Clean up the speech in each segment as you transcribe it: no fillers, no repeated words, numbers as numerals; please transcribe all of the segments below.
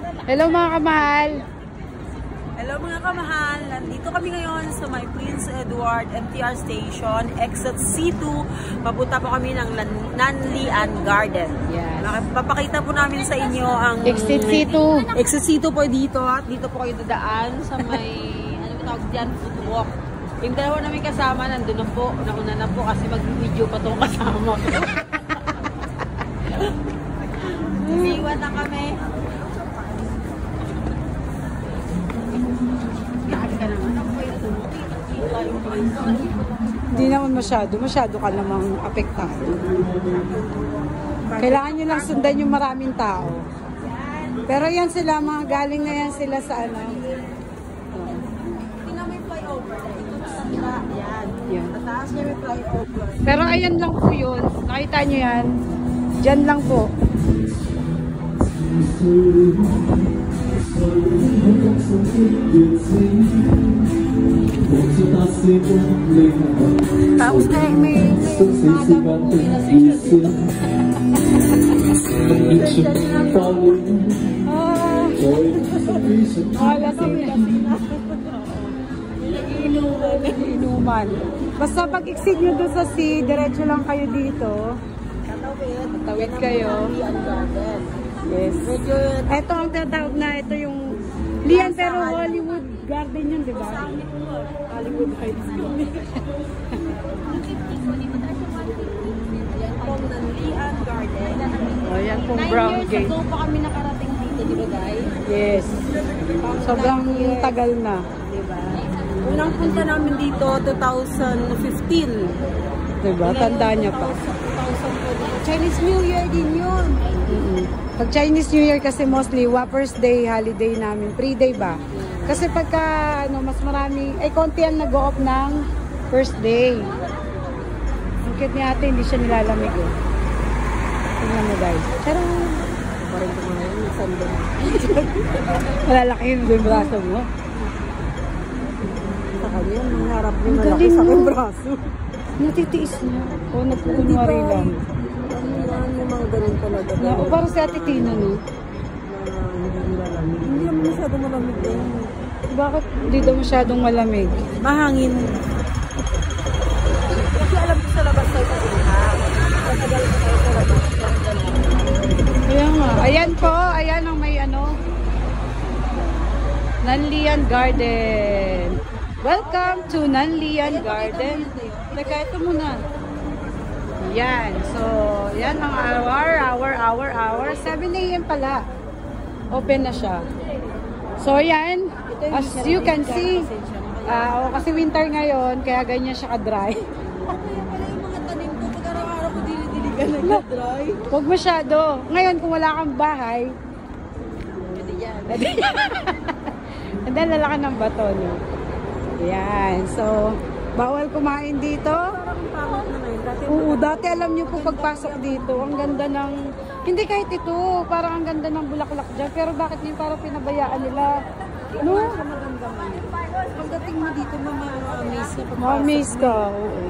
Hello mga kamahal. Hello mga kamahal. Nandito kami ngayon sa may Prince Edward MTR Station, exit C2. Papunta po kami ng Nanlian Garden. Yes. Papakita po namin sa inyo ang Exit C2. Exit C2 po dito at dito po kayo dadaan sa may ano ba tawag diyan, footwalk. Yung dalawa namin kasama nandun na po. Nauna na po kasi mag-video pa itong kasama ko. Iwan na kami. Hindi naman masyado ka namang apektado. Kailangan nyo lang sundan yung maraming tao. Pero yan sila, mga galing na yan sila sa ano. Tingnan may flyover. Ito na yan. Yan. Tataas niya may flyover. Pero ayan lang po yun. Nakita nyo yan. Diyan lang po. Tapos may madam po na siya. Lasing. Inuman. Basta pag exit nyo doon sa C, diretso lang kayo dito. Tatawid kayo. Yes. Ito ang tatawag na, ito yung Lian, pero Hollywood Garden yun, di ba? Hollywood Heights. Yan pong Nanlian Garden. Oh, yan pong brown 9 years gate. ago pa kami nakarating dito, di ba guys? Yes. Sobrang tagal na. Diba? Unang punta namin dito, 2015. Diba? Tanda niya pa. 2000, Chinese New Year din yun. Pag Chinese New Year kasi mostly Whoppers Day, holiday namin. Pre-day ba? Kasi pagka ano, mas marami, konti ang nag-o-off ng first day. Ang cute ni ate, hindi siya nilalamig eh. Tingnan mo guys. Pero, Parang kumain, minsan doon. malalaki yung braso mo. Sa kanya, nangarap niya malaki sa aking braso. Natitiis niya. O, nagkukunwari lang. May mga ganun talaga. Parang si Ate Tina, no? Hindi naman masyadong malamig din. Bakit hindi daw masyadong malamig? Mahangin. Kasi alam ko sa labas tayo pag-ihang. Matagal ko tayo sa labas. Kaya nga. Ayan po. Ayan ang may ano. Nanlian Garden. Welcome to Nanlian Garden. Teka, ito muna. Yan. So, yan ang hour. 7 AM pala. Open na siya. So, yan. As you can see, kasi winter ngayon, kaya ganyan siya ka-dry. Kaya pala yung mga tanim ko, pag araw-araw ko dili-diligan nag-dry. Huwag masyado. Ngayon, kung wala kang bahay, Pwede yan. and then lalaki ng bato, no? Yan. So, bawal kumain dito. Parang pangit na ngayon. Oo, dati alam niyo po pagpasok dito, ang ganda ng, hindi kahit ito, parang ang ganda ng bulaklak dyan, pero bakit yung parang pinabayaan nila? No? maganda man. Pagdating mo dito, ma-amaze ka. Ma-amaze ka, oo.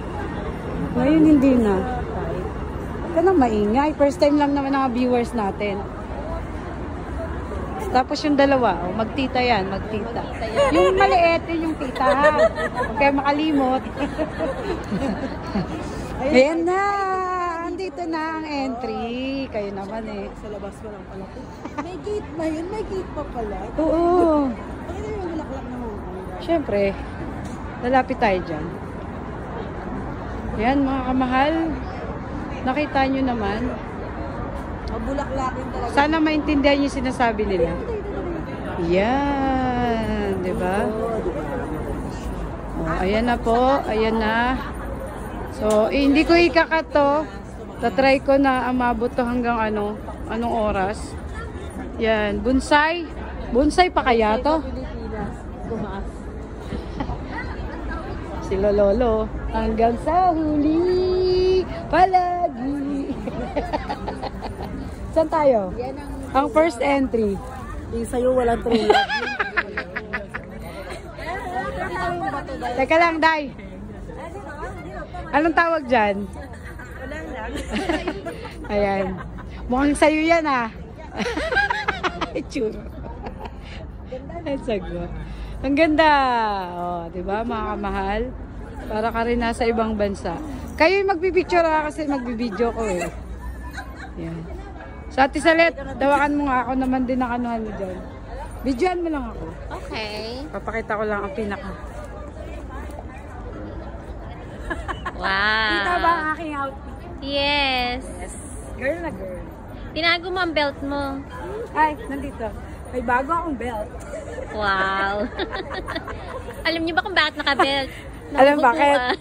Ngayon hindi na. Huwag ka nang maingay. First time lang naman ang viewers natin. Tapos yung dalawa, magtita yan, magtita. Yung maliit, yung tita, ha? Huwag kayo makalimot. Ayan na! Andito na ang entry. Kayo naman eh. Sa labas ko lang pala. May gate na yun? May gate pa pala? Oo. Bakit yung bulaklak naman? Siyempre, lalapit tayo dyan. Ayan mga kamahal. Nakita nyo naman. Bulaklakin talaga. Sana maintindihan yung sinasabi nila. Yan, di ba? Oh, ayan na po, ayan na. So, hindi ko ikakat to. Tatry ko na umabot to hanggang anong oras. Yan, bonsai. Bonsai pa kaya to? Si Lolo, hanggang sa huli, palagi. Saan tayo? Ang first entry. Yung sa'yo walang true love. Teka lang, Day. Anong tawag dyan? Wala lang. Ayan. Mukhang sa'yo yan, ah. Itsura. Ay, sagot. Ang ganda. Oh, 'di ba, mga kamahal? Para ka rin nasa ibang bansa. Kayo yung magbibicture kasi magbibideo ko eh. Yan. Sa Ate Salet, dawakan mo nga ako naman din ang anuhan mo dyan. Videoan mo lang ako. Okay. Papakita ko lang ang pinaka. Wow. Kita ba ang aking outfit? Yes. Girl na girl. Tinago mo ang belt mo. Ay, nandito. May bago akong belt. Wow. Alam niyo ba kung bakit naka-belt? Alam bakit?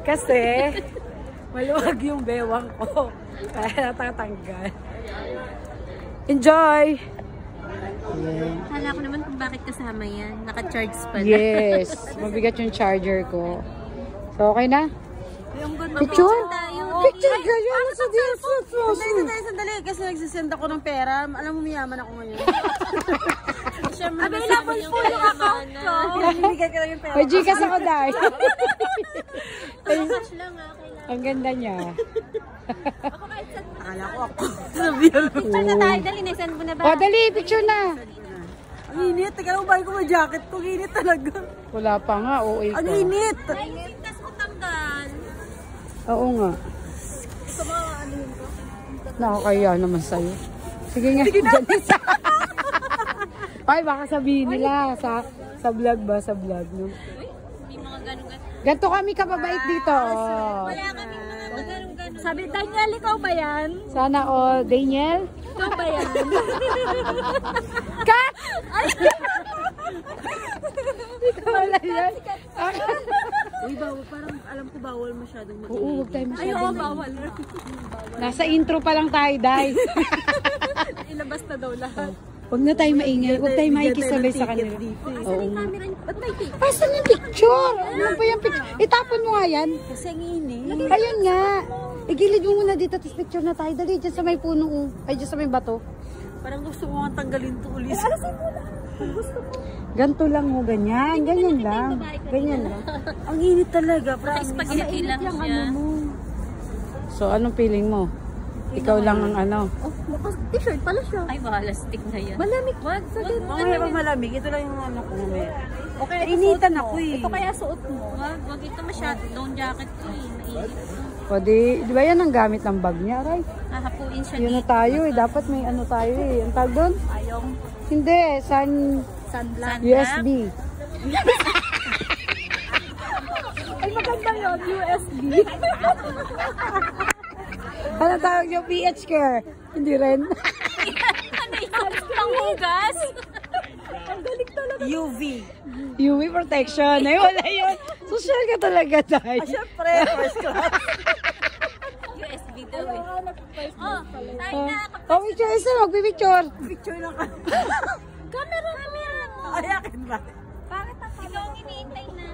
Kasi maluwag yung bewang ko. Kaya natatanggal. Enjoy! Yeah. Kala ko naman kung bakit kasama yan. Naka-charge pala. Yes. Mabigat yung charger ko. So, okay na? Picture tayo. Picture ka yun! Sa Sandali. Kasi nagsisend ako ng pera. Alam mo, mayaman ako ngayon. Available po yung account ko. Bibigay ka lang yung pera. May Gcash ako dahil. Cash lang ha. Ang ganda niya. Akala ko ako. Picture na tayo. Dali, na-send mo na ba? O, dali, picture na. Ang init. Teka lang, bahay ko may jacket ko. Ang init talaga. Wala pa nga, OA ka. Ang init. Ang init. Tas ko tanggal. Oo nga. Ito ba, ano yun ko? Nakakaya naman sa'yo. Sige nga, dyan isa. Ay, baka sabihin nila sa vlog ba? Sa vlog, no? Hindi mga ganun-ganun. Ganto kami kababait dito. Oh. Wala kami mga ganun-ganun. Sabi, Daniel, ikaw ba yan? Sana all, Daniel? Ikaw ba yan? Kat! Ikaw wala yan. Uy, bawal. Parang alam ko bawal masyadong mag-iingay. Oo, huwag tayo masyadong. Ay, oo, bawal. Nasa intro pa lang tayo, Day. Ilabas na daw lahat. Huwag na tayo maingay. Huwag tayo makikisabay sa kanila. Oo. Ba't may ticket? Asan yung picture? Ano pa yung picture? Itapon mo nga yan. Kasi ang init. Ayun nga. Igilid mo muna dito, tapos picture na tayo. Dali, dyan sa may puno. Ay, dyan sa may bato. Parang gusto mo nga tanggalin to ulit. Alasin mo lang. Gusto ko. Ganto lang mo, ganyan. Ganyan lang. Ganyan lang. Ang init talaga. Spaghetti lang siya. So, anong feeling mo? Ikaw lang ang ano. Oh, t-shirt pala siya. Ay, bahala, stick na yan. Malamig. Wag. Mamaya pag malamig, ito lang yung ano ko mamaya. Okay, Initan ako eh. Ito kaya suot mo. Wag ito masyado. Down jacket ko eh. Mainit. O di ba yan ang gamit ng bag niya, Aray? Hahapuin siya Yun na dito. tayo eh. Dapat may ano tayo eh. Ang tag doon? Ayong Hindi, sunblock. USB. Ay, maganda yun. USB. Ano tawag yung PH care? Hindi rin. Ano yun? Panghugas? Ang galing talaga. UV. UV protection. Ay, wala yun. Social ka talaga, Day. Siyempre, first class. USB daw eh. Oh, tayo na. Oh, picture isa. Magpipicture. Picture lang ka. Camera. Ay, akin ba? Bakit ako? Ikaw ang iniintay na.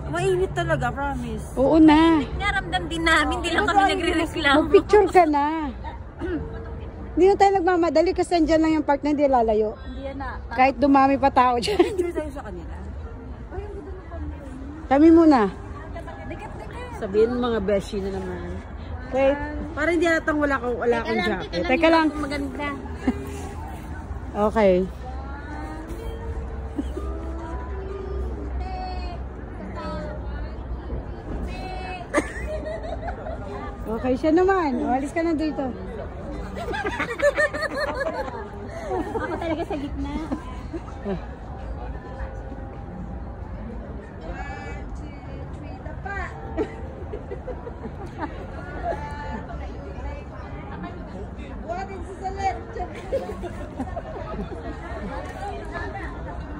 Mainit talaga, promise. Oo na. Naramdam din namin. Hindi lang kami nagre-reklamo. Magpicture ka na. Hindi na tayo nagmamadali kasi andyan lang yung park na hindi lalayo. Hindi yan na. Kahit dumami pa tao dyan. Picture tayo sa kanila. Kami muna. Sabihin mga beshi na naman. Wait. Para hindi nalang wala akong jacket. Teka lang. Maganda. Okay. Okay siya naman. Alis ka na dito. Ako talaga sa gitna.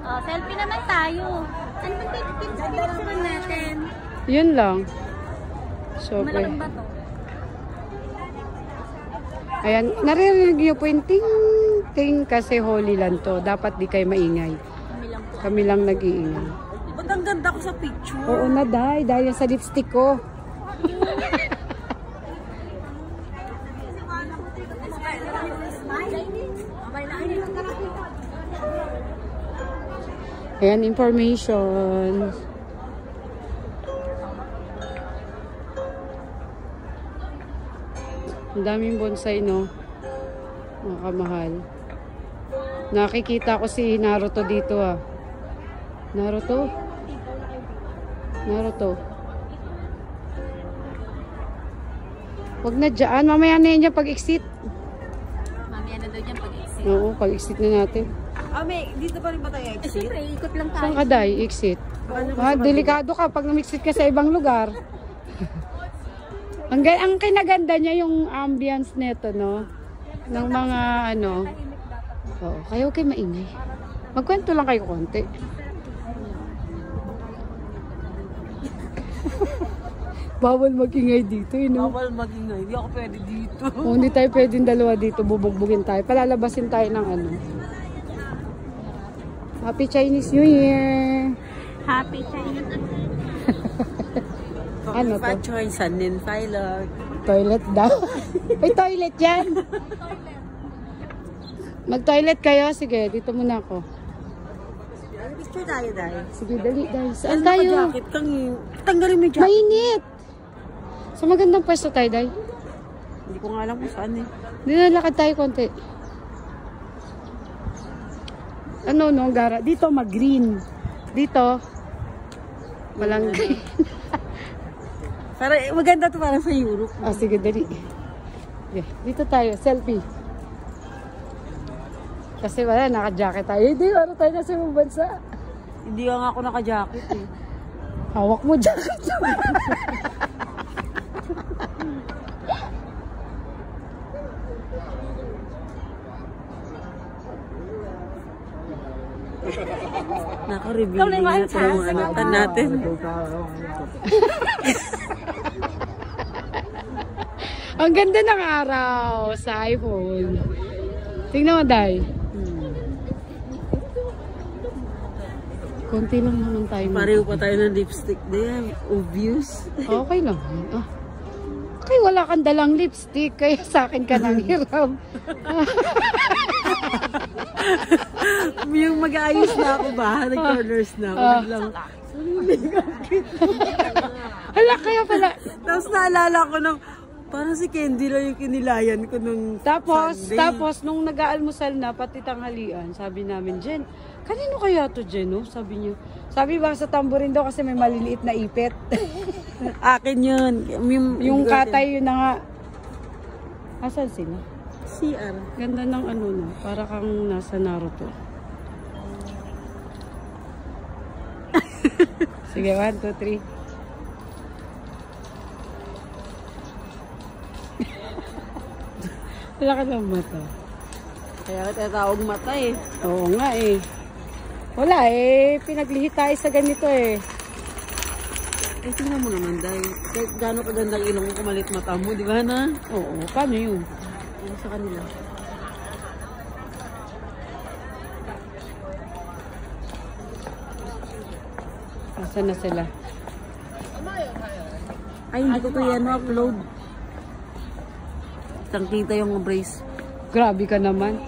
Oh, selfie naman tayo. Ano ba picture natin? Yun lang. So, okay. Malaking ba to? Ayan, naririnig niyo po yung ting-ting kasi holy land to. Dapat di kayo maingay. Kami lang po. Kami lang nag-iingay. Ba't ang ganda ko sa picture? Oo na, Day. Dahil sa lipstick ko. Ayan, information. Ang daming bonsai, no? Mga kamahal. Nakikita ko si Naruto dito ah. Naruto? Naruto. Huwag na dyan. Mamaya na yan pag-exit. Mamaya na daw niya pag-exit. Oo, pag-exit na natin. May, dito pa rin ba tayo exit? Siyempre, ikot lang tayo. Saan ka, Day? Exit. Delikado ka pag na-exit ka sa ibang lugar. ang kinaganda niya yung ambience nito, no? Ng mga ano. Oo, kayo kayo maingay. Magkwento lang kayo konti. Bawal magingay dito, no? Bawal magingay. Hindi ako pwede dito. Hindi tayo pwedeng dalawa dito. Bubugbugin tayo. Palalabasin tayo ng ano. Happy Chinese New Year! Happy Chinese. Ano to? Pachoy, Sanin, Pilot. Toilet daw. May toilet yan. Mag-toilet kayo? Sige, dito muna ako. Picture tayo, Day. Sige, dali, dali. Saan tayo? Jacket kang tanggalin mo yung jacket. Mainit! Sa magandang pwesto tayo, Day. Hindi ko nga alam kung saan eh. Nilalakad tayo konti. Ano, no, Gara? Dito, mag-green. Dito, walang green. Para, maganda to para sa Europe. Ah, sige, dali. Okay, dito tayo, selfie. Kasi wala, naka-jacket tayo. Hindi, ano tayo na sa ibang bansa. Hindi nga ako naka-jacket eh. Hawak mo jacket. Naka-review na ito yung anatan natin. Ang ganda ng araw sa iPhone. Tingnan mo, Day. Konti lang naman tayo. Pareho pa tayo ng lipstick din. Obvious. Okay lang. Ah. Okay, wala kang dalang lipstick. Kaya sa akin ka nang hiram. Yung mag-aayos na ako ba? Nag-corners na ako. Lang. Hala, kaya pala. Tapos naalala ko ng parang si Candy lang yung kinilayan ko nung Sunday. Tapos, nung nag-aalmusal na, pati tanghalian, sabi namin, Jen, kanino kaya to, Jen, no? Sabi niya. Sabi ba sa tamborin daw kasi may maliliit na ipit. Akin yun. Yung katay yun na nga. Asan sila? CR. Ganda ng ano na, para kang nasa Naruto. Sige, 1, 2, 3. Wala ka ng mata. Kaya tinatawag mata eh. Oo nga eh. Wala eh. Pinaglihi tayo sa ganito eh. Eh, tingnan mo naman, Day. Kahit gano'n kagandang ilong mo kumalit mata mo, di ba na? Oo, paano yun? Ano sa kanila? Nasaan na sila? Ay, hindi ko kaya upload. Kitang-kita yung brace. Grabe ka naman.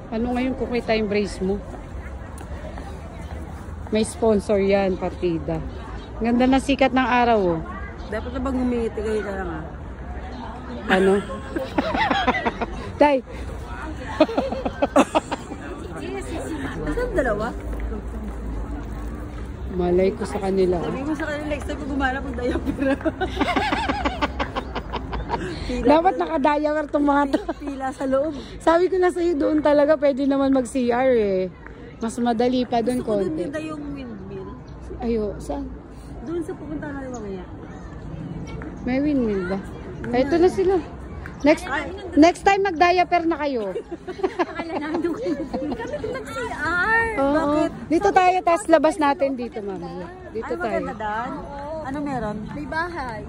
Ano ngayon kukita yung brace mo? May sponsor yan, partida. Ganda na sikat ng araw oh. Dapat na bang humingiti kayo ka lang ah? Ano? Tay! Saan dalawa? Malay ko sa kanila. Sabi mo sa kanila next time pag gumanap ng diaper. Dapat naka-diaper itong mga to. Pila sa loob. Sabi ko na sa'yo doon talaga pwede naman mag-CR eh. Mas madali pa doon Gusto ko doon konti. din yung windmill. Ayo, saan? Doon sa pupunta na rin mamaya. May windmill ba? Ito na sila. Next time mag-diaper na kayo. Akala namin doon kami nag-CR. Oo. Dito tayo, tapos labas natin dito, mami. Dito Ay, tayo. maganda doon. Ano meron? May bahay.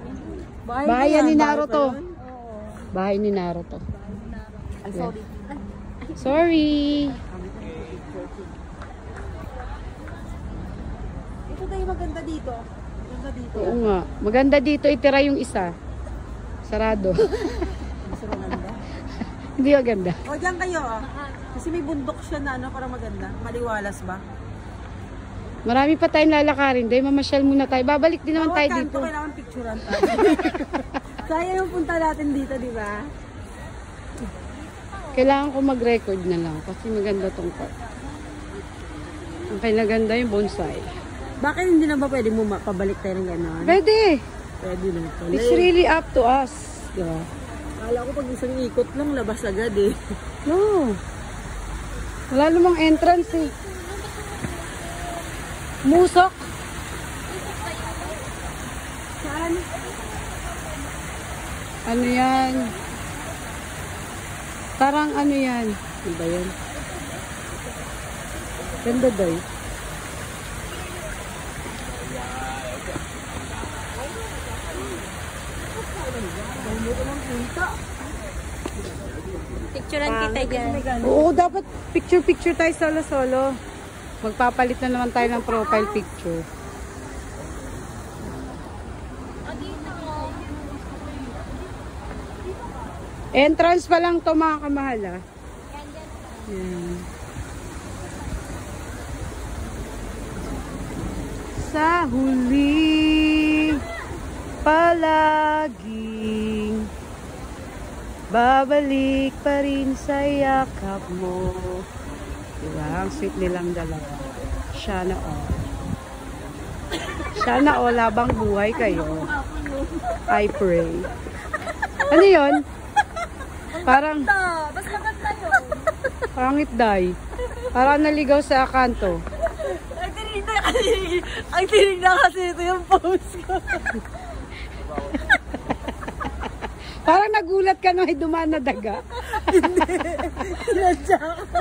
Bahay yan ni Naruto. Bahay ni Naruto. Ay, sorry. Sorry. Ito tayo maganda dito. Maganda dito. Oo nga. Maganda dito itira yung isa. Sarado. Mas maganda. Hindi maganda. O, dyan kayo ah. Kasi may bundok siya na ano, parang maganda. Maliwalas ba? Marami pa tayong lalakarin. Dahil mamasyal muna tayo. Babalik din naman tayo dito. Kailangan picturean tayo. Kaya yung punta natin dito, di ba? Kailangan ko mag-record na lang kasi maganda tong part. Ang kinaganda yung bonsai. Bakit hindi na ba pwede mo pabalik tayo ng gano'n? Pwede. Pwede na pala. It's really up to us. Diba? Kala ko pag isang ikot lang, labas agad eh. No. Wala namang entrance eh. Musok. Saan? Ano yan? Parang ano yan? Ano ba yan? Ganda daw. Picturean kita dyan. Oo, dapat picture-picture tayo solo-solo. Magpapalit na naman tayo ng profile picture. Entrance pa lang to mga kamahal ah. Yan. Sa huli palaging babalik pa rin sa yakap mo. Diba? Ang sweet nilang dalawa. Sana all. Sana all habang buhay kayo. I pray. Ano yun? Parang Basta maganda yun. pangit day. Parang naligaw sa kanto. Ang tinignan kasi ito yung post ko. Parang nagulat ka na may dumaan na daga. Sinadya ko.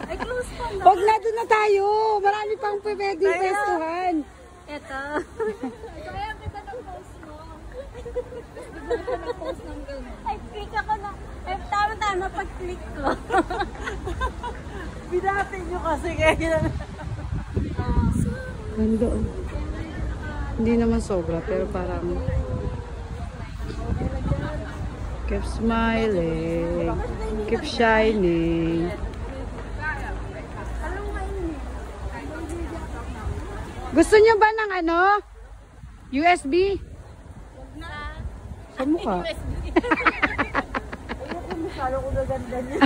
Ay, close pa na. Huwag na, doon na tayo. Marami pang pwede pestuhan. Ito. Kaya kita ng post mo. Nag-post ng gano'n. Ay, click ako na. Ay, tama-tama pag-click ko. Binatin nyo kasi kaya. Ganda. Hindi naman sobra, pero parang keep smiling, keep shining. Gusto nyo ba ng ano? USB? Sa mukha. Ayoko masyado ko gaganda niya.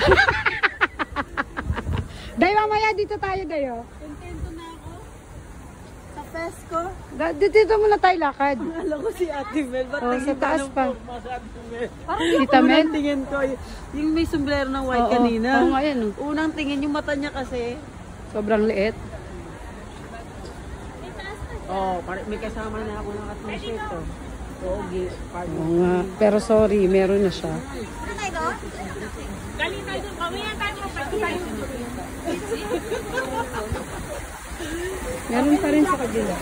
Day, mamaya dito tayo, Dayo. Kontento na ako. Sa Pesco. Dito muna tayo lakad. Alam ko si Ate Mel. Ba't Oh, sa taas pa. Parang Tita Mel? unang tingin ko. Yung may sombrero ng white Oo, kanina. oo nga yan, oh. Unang tingin yung mata niya kasi. Sobrang liit. Oh, may kasama na ako ng atong shirt. Pogi. Oo nga. Pero sorry, meron na siya. Meron pa rin sa kabila.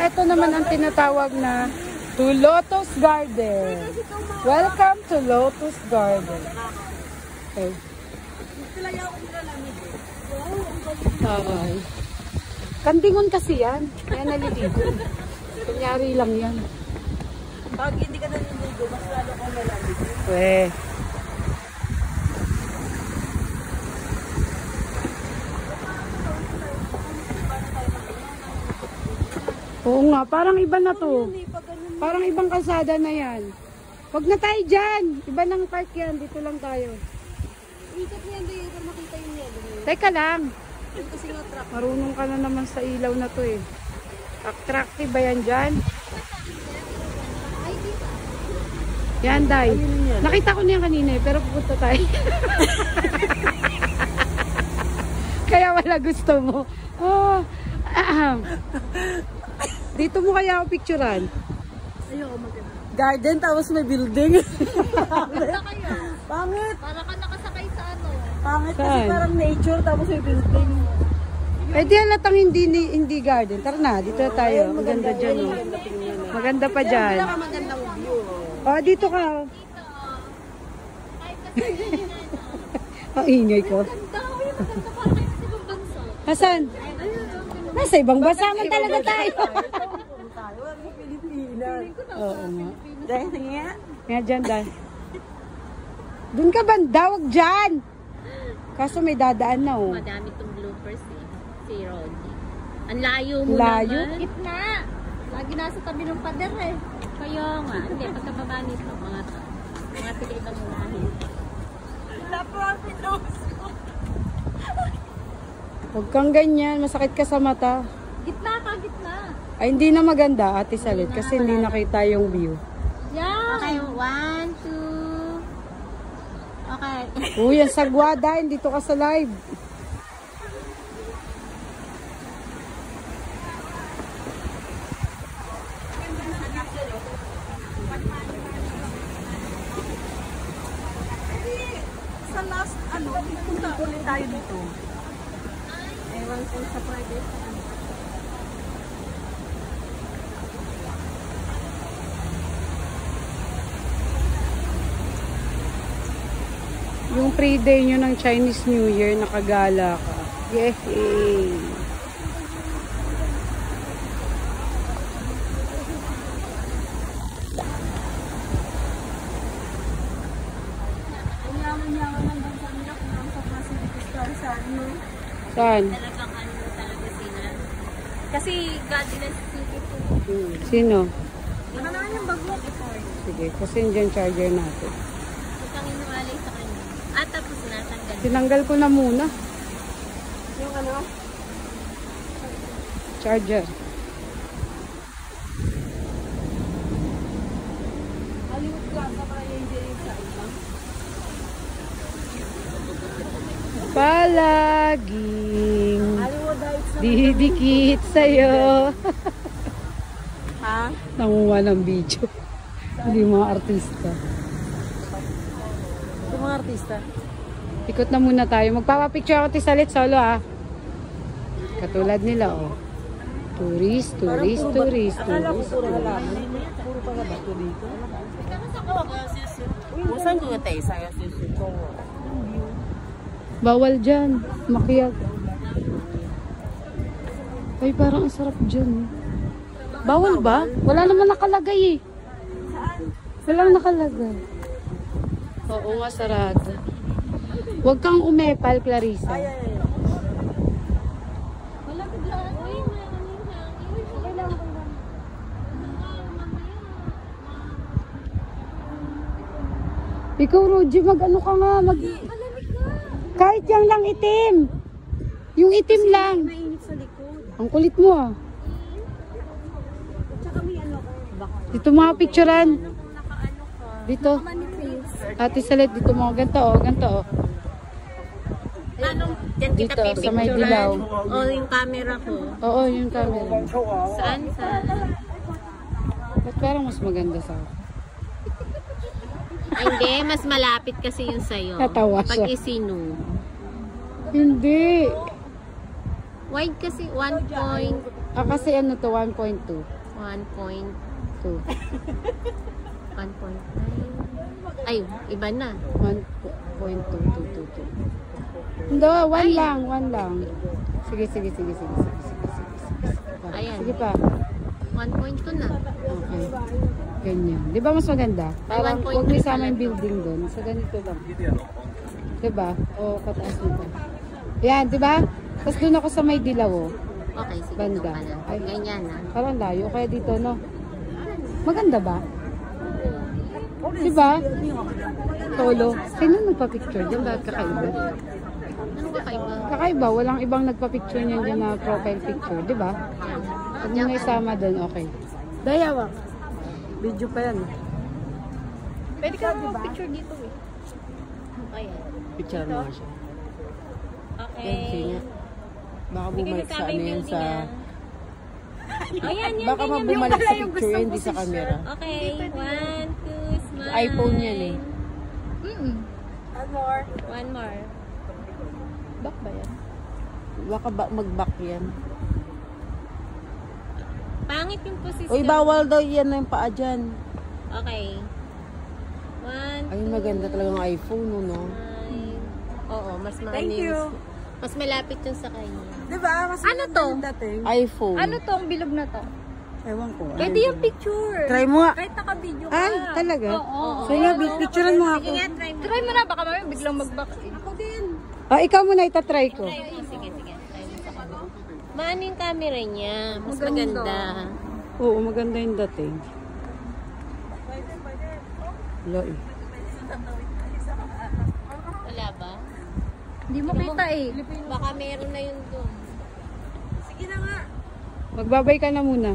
Ito naman ang tinatawag na to Lotus Garden. Welcome to Lotus Garden. Okay. Kandingon kasi yan. Kaya naliligo. Kunyari lang yan. Pag hindi ka naliligo, mas lalo kang malamig. Weh. Oo nga, parang iba na to. Parang ibang kalsada na yan. Huwag na tayo dyan. Iba ng park yan. Dito lang tayo. Ikot niya doon para makita yung yelo. Teka lang. Yung kasi nga truck. Marunong ka na naman sa ilaw na to eh. Attractive ba yan dyan? Yan, Day. Nakita ko niyan kanina eh, pero pupunta tayo. Kaya wala gusto mo. Oh, dito mo kaya ako picturean? Ayoko maganda. Garden tapos may building. Pangit. Para ka nakasakay sa ano. Pangit kasi Saan? parang nature tapos may building. Pwede halatang hindi garden. Tara na, dito na tayo. Maganda dyan. Oh. Maganda pa dyan. Magandang view. Oh, dito ka. Oh. Ang ingay ko. Ganda, uy, maganda para kayo sa ibang bansa. Hasan? Nasa ibang bansa man talaga tayo. Tayo, sa Pilipinas. Oo nga. Dahil nga. Nga dyan, Dan. Doon ka banda, wag dyan. Kaso may dadaan na, oh. Madami tong bloopers eh. Si Roddy. Ang layo mo Layo? naman. Gitna. Lagi nasa tabi ng pader eh. Kaya nga. Hindi, pagkababa nito, mga Sige, ibang unahin. Huwag kang ganyan, masakit ka sa mata. Gitna ka, gitna. Ay, hindi na maganda, Ate Salit, kasi hindi nakita yung view. Yeah. Okay, 1, 2. Okay. Uy, ang sagwada, dito ka sa live. Sa last, punta ulit tayo dito. Ewan ko sa private. Yung pre-day nyo ng Chinese New Year, nakagala ka. Yay! Saan? Talagang ano talaga sila. Kasi godless city po. Sino? Ano naman yung bag mo before? Sige, kasi yung charger natin. Huwag kang inuwalay sa kanya. At tapos natanggal. Tinanggal ko na muna. Yung ano? Charger. Hollywood Plaza para yung engineering sa iba. Palaging Hollywood Heights na. didikit sa'yo. Ha? Nanguha ng video. Hindi mga artista. Yung mga artista. Ikot na muna tayo. Magpapapicture ako Tisalit solo ah. Katulad nila oh. Tourist. Akala ko puro halaman. Puro pala bato dito. Saan ko tayo sa'yo? Bawal dyan. Makiyag. Ay, parang ang sarap dyan. Bawal ba? Wala naman nakalagay eh. Walang nakalagay. Oo nga, sarado. Huwag kang umepal, Clarissa. Wala biglaan. Uy, Ikaw, Roji, mag-ano ka nga? Kahit yan lang itim. Yung itim lang. Mainit sa likod. Ang kulit mo ah. Tsaka may ano ko. Dito mga picturean. Dito. Ate Salit, dito mga ganito oh. Ganito oh. Anong dyan kita Dito, sa may dilaw. O yung camera ko. Oo, yung camera. Saan? Ba't parang mas maganda sa akin? Ay, hindi, mas malapit kasi yung sa'yo. Natawa siya. Pag isino. Hindi. Wide kasi 1 point. Ah, kasi ano to, 1.2. 1.2. 2. 1.9. Ay, iba na. 1.2. Hindi, 1 lang, 1 lang. Sige. Ayan. Sige pa. 1.2 na. Okay. Ganyan. Di ba mas maganda? Parang 1.2 huwag may sama yung talaga. building doon. Sa ganito lang. Di ba? O, pataas nito. Yan, di ba? Tapos doon ako sa may dilaw, oh. Okay, sige. Banda. Ito ka na. Ay. Ganyan na. Parang layo. Kaya dito, no? Maganda ba? Di ba? Solo. Sino nagpa-picture dyan? Bakit kakaiba? Ano ba kayo? Kakaiba. Walang ibang nagpa-picture niyan dyan na profile picture. Di ba? Pag mo na isama doon, okay. Dayawa. Video pa yan. Pwede ka mag-picture dito eh. Okay. Picture mo nga siya. Okay. Baka bumalik sa ano yan sa... Ayan, yan, Baka ganyan. bumalik sa picture yan, hindi sa camera. Okay, 1, 2, smile. iPhone yan eh. One more. One more. Back ba yan? Baka mag-back yan. Pangit yung posisyon. Uy, bawal daw yan na yung paa dyan. Okay. 1, Ay, maganda talagang iPhone, no? Oo, mas Thank you. Mas malapit yung sa kanya. Diba? Mas Ano to? dating. iPhone. Ano tong bilog na to? Ewan ko. Pwede yung picture. Try mo nga. Kahit naka-video ka. Ay, talaga? Oo. Sige nga, picturean mo ako. Sige nga, try mo. Try mo na, baka mamaya biglang mag-back. Ako din. Ah, ikaw muna itatry ko. Try mo. Sige. Try mo sa kanya. Maano yung camera niya? Mas maganda. Oo, maganda yung dating. Wala eh. Wala ba? Hindi mo kita eh. Baka meron na yun doon. Sige na nga. Magbabay ka na muna.